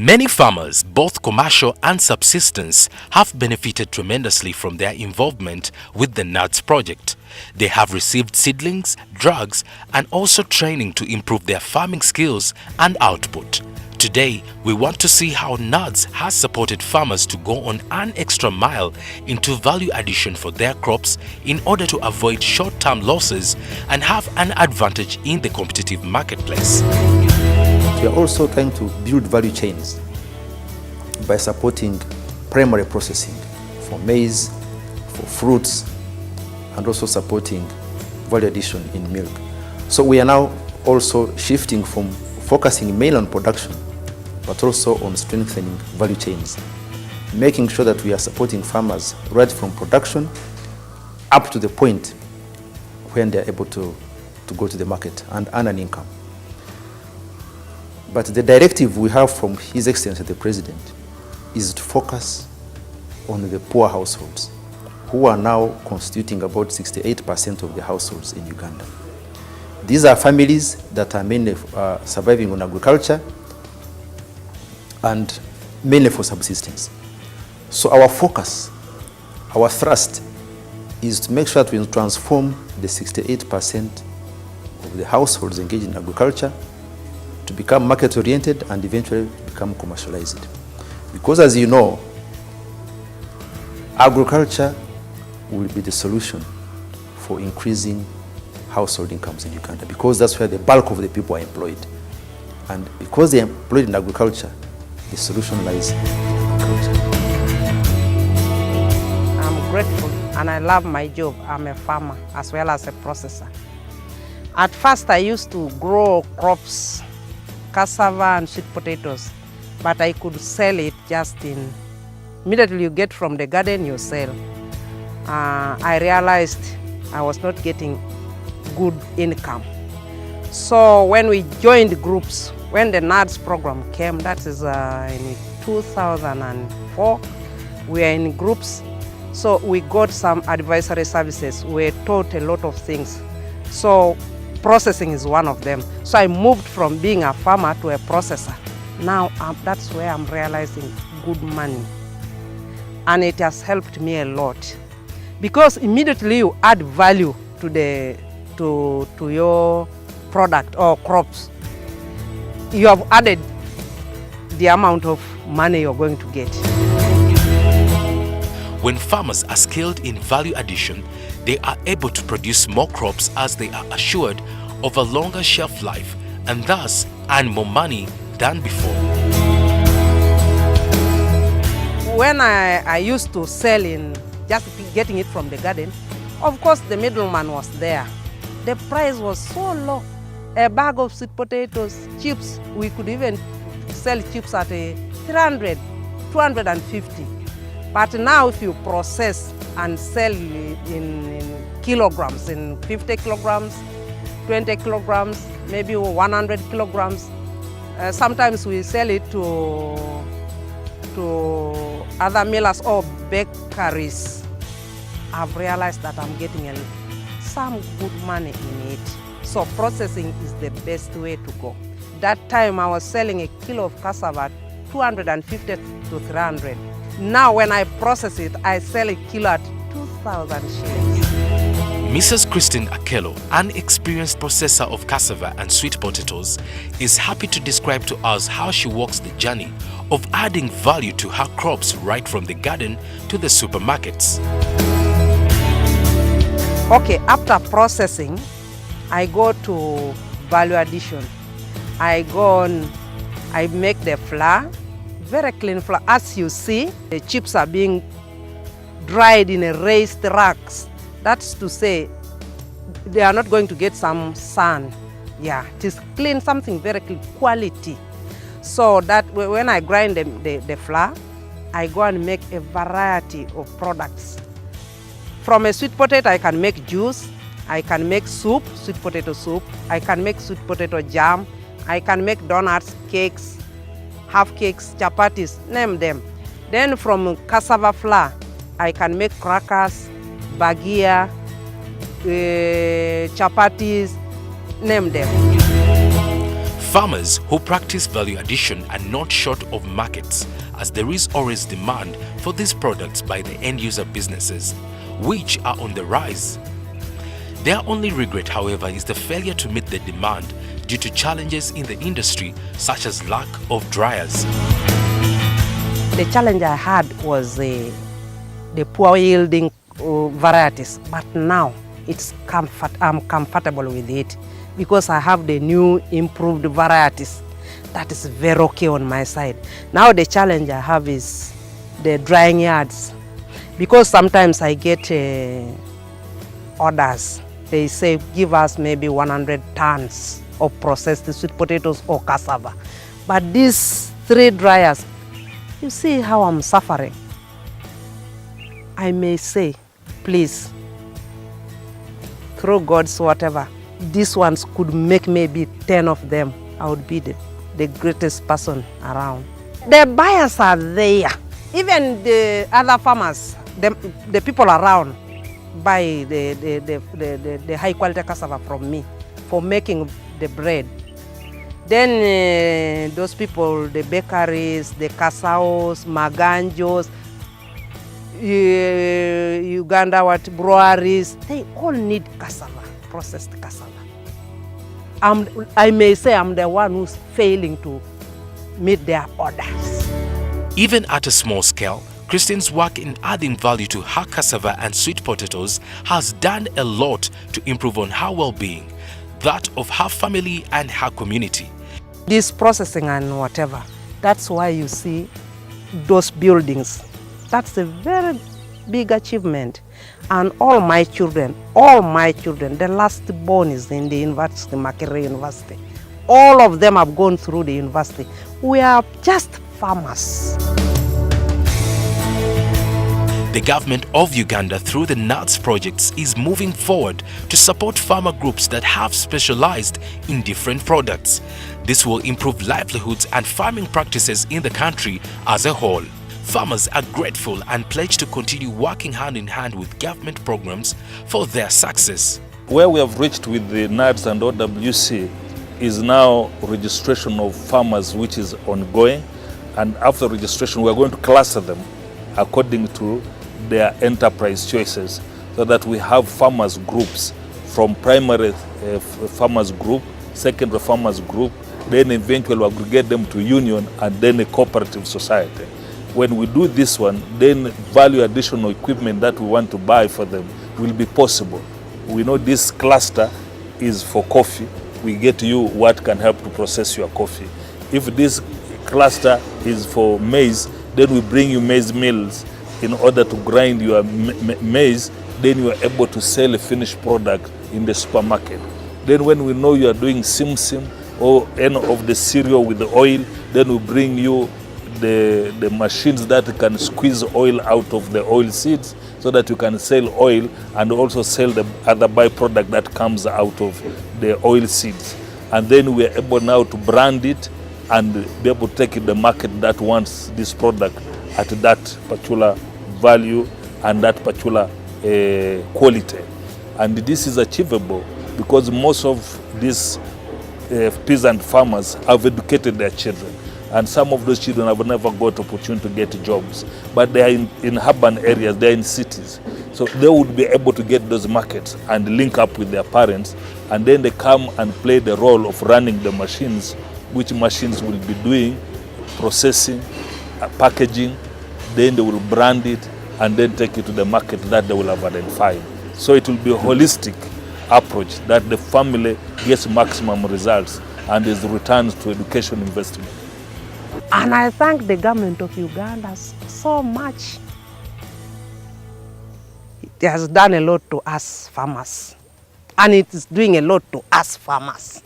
Many farmers, both commercial and subsistence, have benefited tremendously from their involvement with the Naads project. They have received seedlings, drugs, and also training to improve their farming skills and output. Today, we want to see how Naads has supported farmers to go on an extra mile into value addition for their crops in order to avoid short-term losses and have an advantage in the competitive marketplace. We are also trying to build value chains by supporting primary processing for maize, for fruits, and also supporting value addition in milk. So we are now also shifting from focusing mainly on production, but also on strengthening value chains, making sure that we are supporting farmers right from production up to the point when they are able to go to the market and earn an income. But the directive we have from His Excellency the President is to focus on the poor households, who are now constituting about 68% of the households in Uganda. These are families that are mainly surviving on agriculture and mainly for subsistence. So our focus, our thrust, is to make sure that we transform the 68% of the households engaged in agriculture to become market-oriented and eventually become commercialized. Because as you know, agriculture will be the solution for increasing household incomes in Uganda, because that's where the bulk of the people are employed. And because they are employed in agriculture, the solution lies in agriculture. I'm grateful and I love my job. I'm a farmer as well as a processor. At first I used to grow crops, cassava and sweet potatoes, but I could sell it just immediately you get from the garden, you sell. I realized I was not getting good income. So when we joined groups, when the Naads program came, that is in 2004, we are in groups. So we got some advisory services. We were taught a lot of things. So processing is one of them. So I moved from being a farmer to a processor. Now that's where I'm realizing good money. And it has helped me a lot. Because immediately you add value to your product or crops, you have added the amount of money you're going to get. When farmers are skilled in value addition, they are able to produce more crops as they are assured of a longer shelf life and thus earn more money than before. When I used to sell in just getting it from the garden, of course the middleman was there. The price was so low. A bag of sweet potatoes, chips, we could even sell chips at 300, 250. But now if you process and sell in kilograms, in 50 kilograms, 20 kilograms, maybe 100 kilograms, sometimes we sell it to other millers or bakeries. I've realized that I'm getting some good money in it. So processing is the best way to go. That time I was selling a kilo of cassava 250 to 300. Now when I process it, I sell a kilo at 2,000 shillings. Mrs. Christine Akello, an experienced processor of cassava and sweet potatoes, is happy to describe to us how she walks the journey of adding value to her crops right from the garden to the supermarkets. Okay, after processing, I go to value addition. I make the flour, very clean flour. As you see, the chips are being dried in a raised racks. That's to say, they are not going to get some sun. Yeah, it is clean, something very clean, quality. So that when I grind the flour, I go and make a variety of products. From a sweet potato, I can make juice, I can make soup, sweet potato soup, I can make sweet potato jam, I can make donuts, cakes, half cakes, chapatis, name them. Then from cassava flour, I can make crackers, bagia, chapatis, name them. Farmers who practice value addition are not short of markets, as there is always demand for these products by the end-user businesses, which are on the rise. Their only regret, however, is the failure to meet the demand due to challenges in the industry such as lack of dryers. The challenge I had was the poor yielding varieties, but now I'm comfortable with it because I have the new improved varieties. That is very okay on my side. Now the challenge I have is the drying yards, because sometimes I get orders. They say give us maybe 100 tons of processed sweet potatoes or cassava. But these 3 dryers, you see how I'm suffering. I may say, please, through God's whatever, these ones could make maybe 10 of them. I would be the greatest person around. The buyers are there. Even the other farmers, the people around, buy the high quality cassava from me for making the bread. Then those people, the bakeries, the casaos, maganjos, Uganda breweries, they all need cassava, processed cassava. I may say I'm the one who's failing to meet their orders. Even at a small scale, Christine's work in adding value to her cassava and sweet potatoes has done a lot to improve on her well-being, that of her family and her community. This processing and whatever, that's why you see those buildings. That's a very big achievement. And all my children, the last born is in the university, Makerere University. All of them have gone through the university. We are just farmers. The government of Uganda, through the Naads projects, is moving forward to support farmer groups that have specialized in different products. This will improve livelihoods and farming practices in the country as a whole. Farmers are grateful and pledge to continue working hand in hand with government programs for their success. Where we have reached with the Naads and OWC is now registration of farmers, which is ongoing. And after registration, we are going to cluster them according to their enterprise choices, so that we have farmers groups from primary farmers group, secondary farmers group, then eventually aggregate them to union and then a cooperative society. When we do this one, then value additional equipment that we want to buy for them will be possible. We know this cluster is for coffee. We get you what can help to process your coffee. If this cluster is for maize, then we bring you maize mills in order to grind your maize. Then you are able to sell a finished product in the supermarket. Then when we know you are doing sim or any of the cereal with the oil, then we bring you the machines that can squeeze oil out of the oil seeds, so that you can sell oil and also sell the other byproduct that comes out of the oil seeds. And then we are able now to brand it and be able to take it to the market that wants this product at that particular value and that particular quality. And this is achievable because most of these peasant farmers have educated their children. And some of those children have never got opportunity to get jobs. But they are in urban areas, they are in cities. So they would be able to get those markets and link up with their parents. And then they come and play the role of running the machines, which machines will be doing processing, packaging. Then they will brand it and then take it to the market that they will have identified. So it will be a holistic approach that the family gets maximum results and is returns to education investment. And I thank the government of Uganda so much. It has done a lot to us farmers. And it is doing a lot to us farmers.